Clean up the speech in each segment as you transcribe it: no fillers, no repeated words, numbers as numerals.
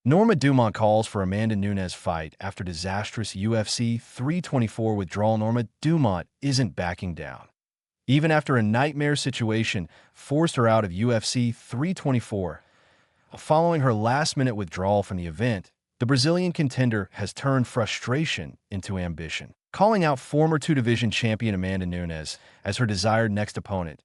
Norma Dumont calls for Amanda Nunes fight after disastrous UFC 324 withdrawal. Norma Dumont isn't backing down. Even after a nightmare situation forced her out of UFC 324, following her last-minute withdrawal from the event, the Brazilian contender has turned frustration into ambition, calling out former two-division champion Amanda Nunes as her desired next opponent.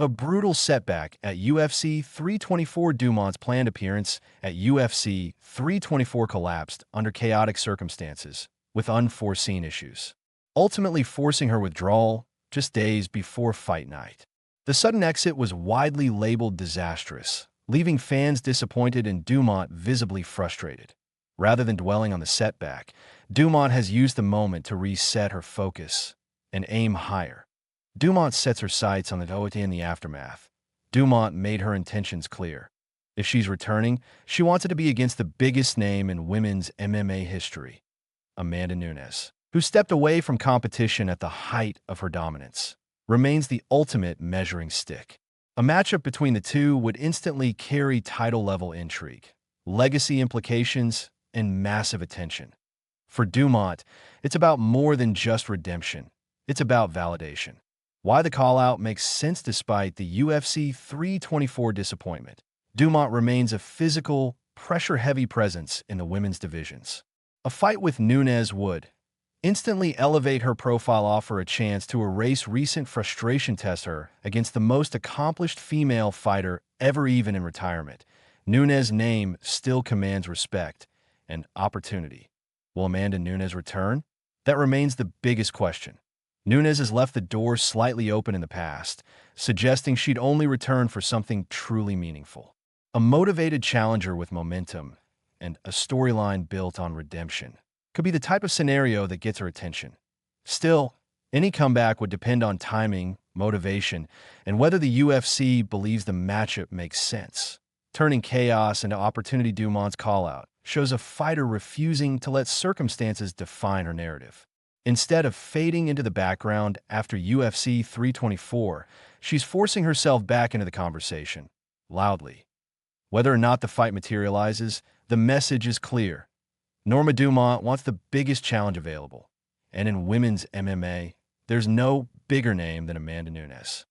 A brutal setback at UFC 324. Dumont's planned appearance at UFC 324 collapsed under chaotic circumstances, with unforeseen issues, ultimately forcing her withdrawal just days before fight night. The sudden exit was widely labeled disastrous, leaving fans disappointed and Dumont visibly frustrated. Rather than dwelling on the setback, Dumont has used the moment to reset her focus and aim higher. Dumont sets her sights on the OT in the aftermath. Dumont made her intentions clear. If she's returning, she wants it to be against the biggest name in women's MMA history, Amanda Nunes, who stepped away from competition at the height of her dominance, remains the ultimate measuring stick. A matchup between the two would instantly carry title-level intrigue, legacy implications, and massive attention. For Dumont, it's about more than just redemption. It's about validation. Why the call-out makes sense despite the UFC 324 disappointment. Dumont remains a physical, pressure-heavy presence in the women's divisions. A fight with Nunes would instantly elevate her profile, offer a chance to erase recent frustration, test her against the most accomplished female fighter ever, even in retirement. Nunes' name still commands respect and opportunity. Will Amanda Nunes return? That remains the biggest question. Nunes has left the door slightly open in the past, suggesting she'd only return for something truly meaningful. A motivated challenger with momentum and a storyline built on redemption could be the type of scenario that gets her attention. Still, any comeback would depend on timing, motivation, and whether the UFC believes the matchup makes sense. Turning chaos into opportunity. Dumont's call-out shows a fighter refusing to let circumstances define her narrative. Instead of fading into the background after UFC 324, she's forcing herself back into the conversation, loudly. Whether or not the fight materializes, the message is clear. Norma Dumont wants the biggest challenge available, and in women's MMA, there's no bigger name than Amanda Nunes.